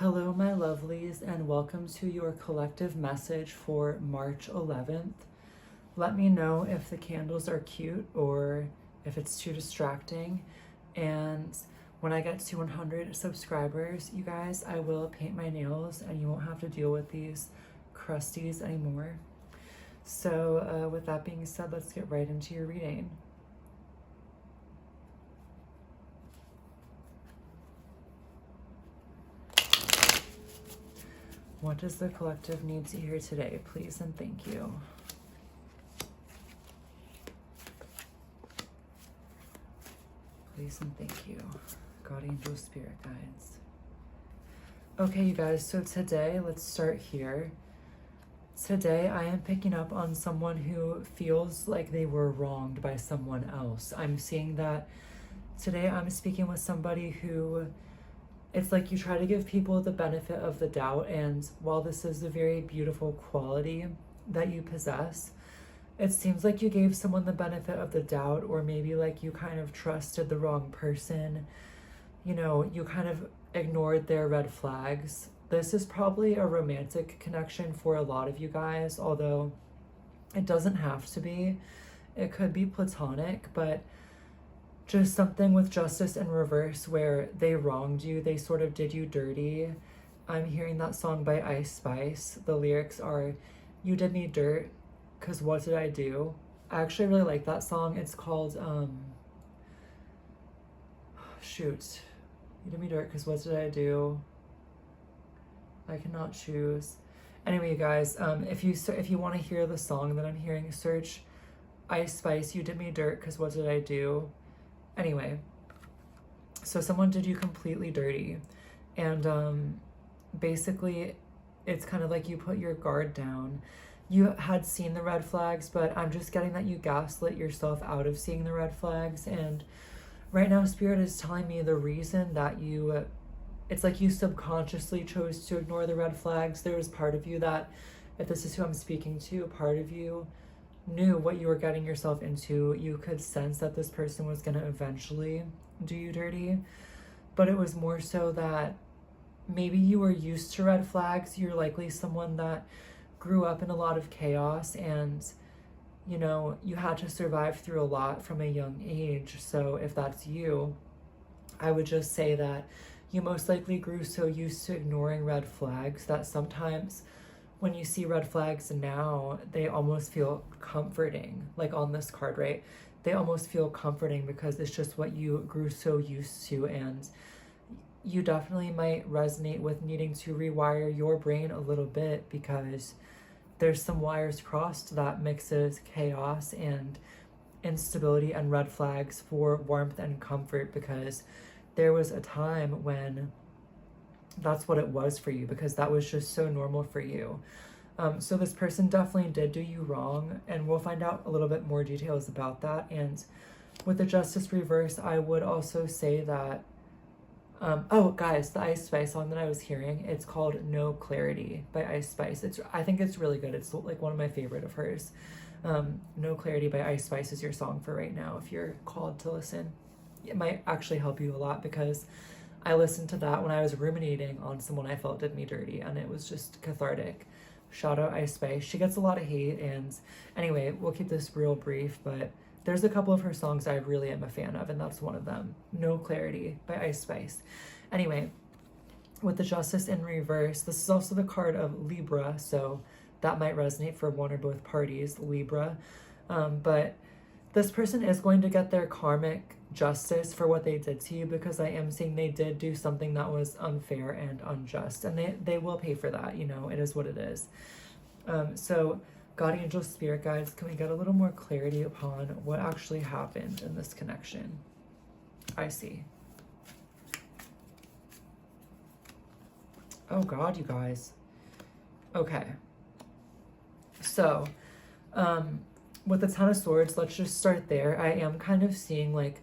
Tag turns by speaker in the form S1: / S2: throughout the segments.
S1: Hello, my lovelies, and welcome to your collective message for March 11th. Let me know if the candles are cute or if it's too distracting. And when I get to 100 subscribers, you guys, I will paint my nails and you won't have to deal with these crusties anymore. So with that being said, let's get right into your reading. What does the collective need to hear today, please and thank you? Please and thank you. God, angel, spirit guides. Okay, you guys, so today, let's start here. Today, I am picking up on someone who feels like they were wronged by someone else. I'm seeing that today I'm speaking with somebody who, it's like you try to give people the benefit of the doubt, and while this is a very beautiful quality that you possess, it seems like you gave someone the benefit of the doubt, or maybe like you kind of trusted the wrong person. You know, you kind of ignored their red flags. This is probably a romantic connection for a lot of you guys, although it doesn't have to be. It could be platonic, but just something with justice in reverse where they wronged you, they sort of did you dirty. I'm hearing that song by Ice Spice. The lyrics are, "You did me dirt, 'cause what did I do?" I actually really like that song. It's called, shoot. You did me dirt, 'cause what did I do? I cannot choose. Anyway, you guys, if you want to hear the song that I'm hearing, search Ice Spice, "You did me dirt, 'cause what did I do?" Anyway, so someone did you completely dirty, and basically it's kind of like you put your guard down. You had seen the red flags, but I'm just getting that you gaslit yourself out of seeing the red flags. And right now, Spirit is telling me the reason that it's like you subconsciously chose to ignore the red flags. There was part of you that, if this is who I'm speaking to, part of you knew what you were getting yourself into. You could sense that this person was going to eventually do you dirty, but it was more so that maybe you were used to red flags. You're likely someone that grew up in a lot of chaos, and you know, you had to survive through a lot from a young age. So if that's you, I would just say that you most likely grew so used to ignoring red flags that sometimes when you see red flags now, they almost feel comforting. Like on this card, right? They almost feel comforting because it's just what you grew so used to, and you definitely might resonate with needing to rewire your brain a little bit because there's some wires crossed that mixes chaos and instability and red flags for warmth and comfort, because there was a time when that's what it was for you, because that was just so normal for you. So this person definitely did do you wrong, and we'll find out a little bit more details about that. And with the justice reverse, I would also say that oh guys, the Ice Spice song that I was hearing, it's called No Clarity by Ice Spice. I think it's really good. It's like one of my favorite of hers. No Clarity by Ice Spice is your song for right now if you're called to listen. It might actually help you a lot, because I listened to that when I was ruminating on someone I felt did me dirty, and it was just cathartic. Shout out Ice Spice. She gets a lot of hate, and anyway, we'll keep this real brief, but there's a couple of her songs I really am a fan of, and that's one of them. No Clarity by Ice Spice. Anyway, with the justice in reverse, this is also the card of Libra, so that might resonate for one or both parties, Libra. But this person is going to get their karmic justice for what they did to you, because I am seeing they did do something that was unfair and unjust, and they will pay for that. You know, it is what it is. So God, angel, spirit guides, can we get a little more clarity upon what actually happened in this connection? I see. Oh God, you guys. Okay. So, with the Ten of Swords, let's just start there. I am kind of seeing like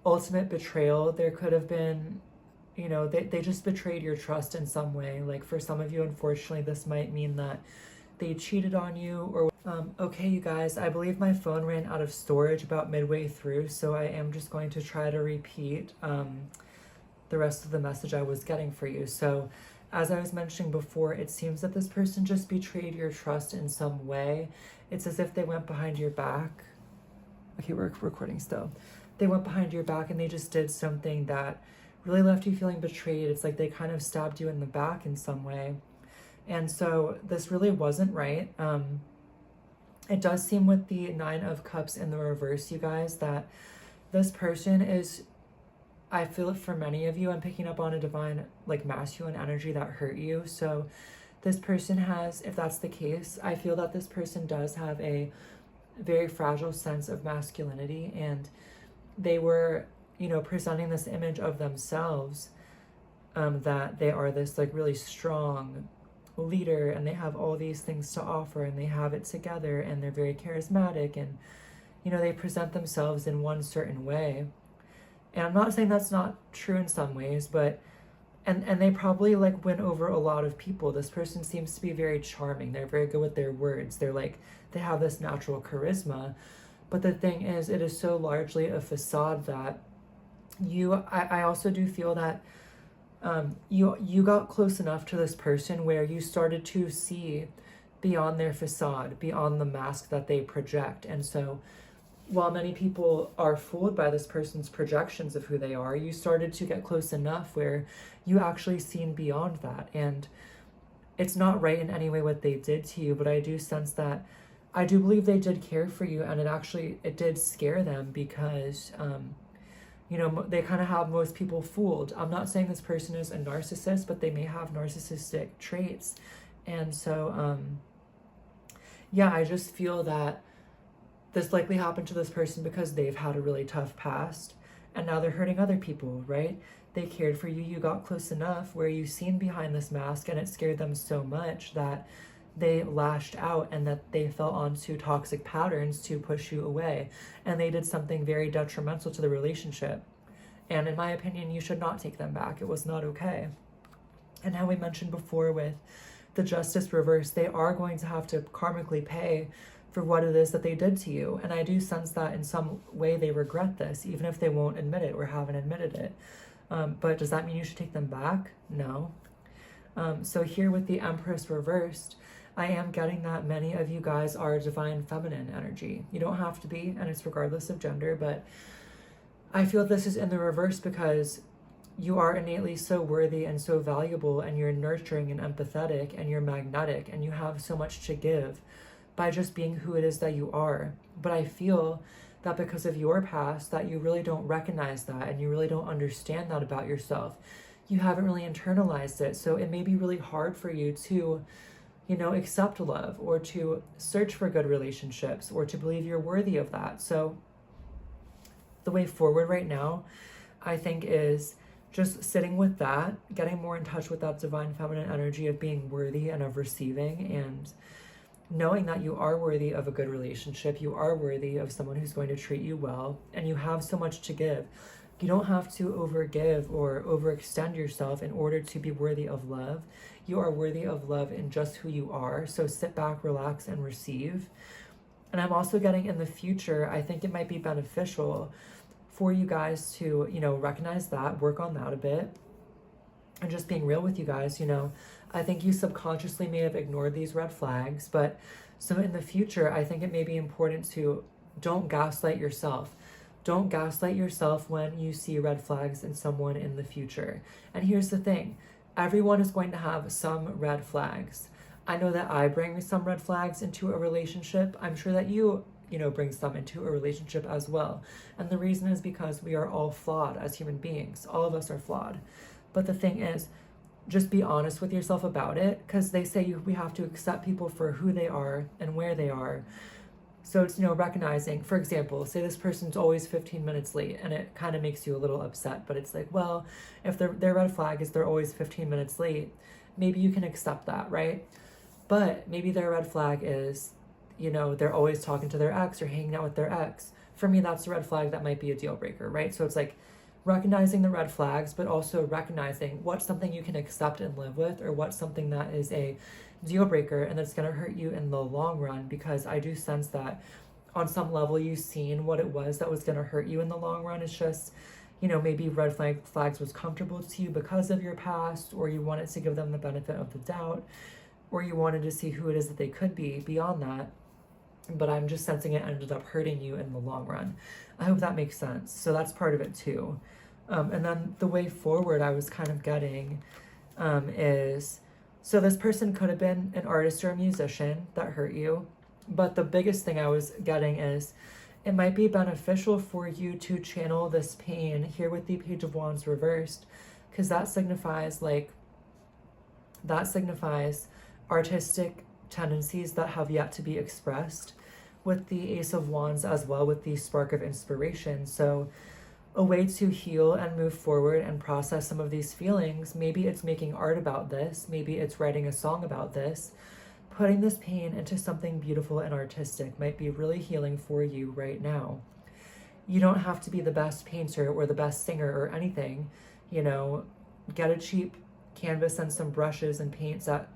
S1: ultimate betrayal. There could have been, you know, they just betrayed your trust in some way. Like for some of you, unfortunately, this might mean that they cheated on you, or okay, you guys, I believe my phone ran out of storage about midway through, so I am just going to try to repeat the rest of the message I was getting for you. So as I was mentioning before, it seems that this person just betrayed your trust in some way. It's as if they went behind your back. Okay, we're recording still. They went behind your back and they just did something that really left you feeling betrayed. It's like they kind of stabbed you in the back in some way. And so this really wasn't right. It does seem with the 9 of Cups in the reverse, you guys, that this person is, I feel it for many of you, I'm picking up on a divine, like, masculine energy that hurt you. So this person has, if that's the case, I feel that this person does have a very fragile sense of masculinity, and they were, you know, presenting this image of themselves, that they are this, like, really strong leader and they have all these things to offer and they have it together and they're very charismatic and, you know, they present themselves in one certain way. And I'm not saying that's not true in some ways, but and they probably, like, win over a lot of people. This person seems to be very charming. They're very good with their words. They're like, they have this natural charisma. But the thing is, it is so largely a facade that I also do feel that you got close enough to this person where you started to see beyond their facade, beyond the mask that they project. And so while many people are fooled by this person's projections of who they are, you started to get close enough where you actually seen beyond that. And it's not right in any way what they did to you, but I do sense that, I do believe they did care for you, and it did scare them because, you know, they kind of have most people fooled. I'm not saying this person is a narcissist, but they may have narcissistic traits. And so, yeah, I just feel that this likely happened to this person because they've had a really tough past and now they're hurting other people, right? They cared for you. You got close enough where you seen behind this mask and it scared them so much that they lashed out and that they fell onto toxic patterns to push you away. And they did something very detrimental to the relationship. And in my opinion, you should not take them back. It was not okay. And how we mentioned before with the Justice reverse, they are going to have to karmically pay for what it is that they did to you. And I do sense that in some way they regret this, even if they won't admit it or haven't admitted it. But does that mean you should take them back? No. So here with the Empress reversed, I am getting that many of you guys are divine feminine energy. You don't have to be, and it's regardless of gender, but I feel this is in the reverse because you are innately so worthy and so valuable, and you're nurturing and empathetic and you're magnetic and you have so much to give by just being who it is that you are. But I feel that because of your past that you really don't recognize that and you really don't understand that about yourself. You haven't really internalized it. So it may be really hard for you to, you know, accept love or to search for good relationships or to believe you're worthy of that. So the way forward right now, I think, is just sitting with that, getting more in touch with that divine feminine energy of being worthy and of receiving, and knowing that you are worthy of a good relationship. You are worthy of someone who's going to treat you well, and you have so much to give. You don't have to overgive or overextend yourself in order to be worthy of love. You are worthy of love in just who you are. So sit back, relax, and receive. And I'm also getting in the future, I think it might be beneficial for you guys to, you know, recognize that, work on that a bit, and just being real with you guys. You know, I think you subconsciously may have ignored these red flags, but so in the future, I think it may be important to don't gaslight yourself. Don't gaslight yourself when you see red flags in someone in the future. And here's the thing, everyone is going to have some red flags. I know that I bring some red flags into a relationship. I'm sure that you know, bring some into a relationship as well. And the reason is because we are all flawed as human beings. All of us are flawed. But the thing is, just be honest with yourself about it, because they say we have to accept people for who they are and where they are. So it's, you know, recognizing, for example, say this person's always 15 minutes late and it kind of makes you a little upset, but it's like, well, if their red flag is they're always 15 minutes late, maybe you can accept that, right? But maybe their red flag is, you know, they're always talking to their ex or hanging out with their ex. For me, that's a red flag that might be a deal breaker, right? So it's like recognizing the red flags, but also recognizing what's something you can accept and live with, or what's something that is a deal breaker and that's going to hurt you in the long run. Because I do sense that on some level you've seen what it was that was going to hurt you in the long run. It's just, maybe red flags was comfortable to you because of your past, or you wanted to give them the benefit of the doubt, or you wanted to see who it is that they could be beyond that. But I'm just sensing it ended up hurting you in the long run. I hope that makes sense. So that's part of it too. And then the way forward I was kind of getting is, so this person could have been an artist or a musician that hurt you. But the biggest thing I was getting is it might be beneficial for you to channel this pain here with the Page of Wands reversed, because that signifies artistic tendencies that have yet to be expressed, with the Ace of Wands as well, with the spark of inspiration. So a way to heal and move forward and process some of these feelings. Maybe it's making art about this. Maybe it's writing a song about this. Putting this pain into something beautiful and artistic might be really healing for you right now. You don't have to be the best painter or the best singer or anything. Get a cheap canvas and some brushes and paints at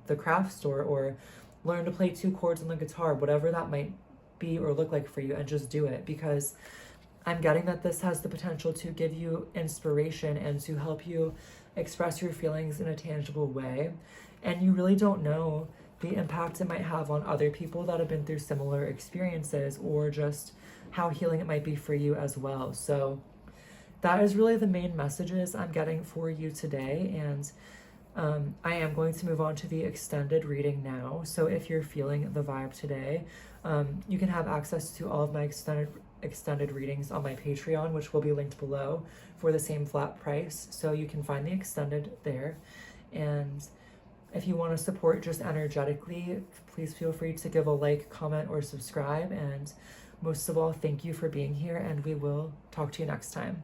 S1: the craft store, or learn to play 2 chords on the guitar, whatever that might be or look like for you, and just do it, because I'm getting that this has the potential to give you inspiration and to help you express your feelings in a tangible way. And you really don't know the impact it might have on other people that have been through similar experiences, or just how healing it might be for you as well. So that is really the main messages I'm getting for you today. And I am going to move on to the extended reading now. So if you're feeling the vibe today, you can have access to all of my extended readings on my Patreon, which will be linked below, for the same flat price. So you can find the extended there. And if you want to support just energetically, please feel free to give a like, comment, or subscribe. And most of all, thank you for being here, and we will talk to you next time.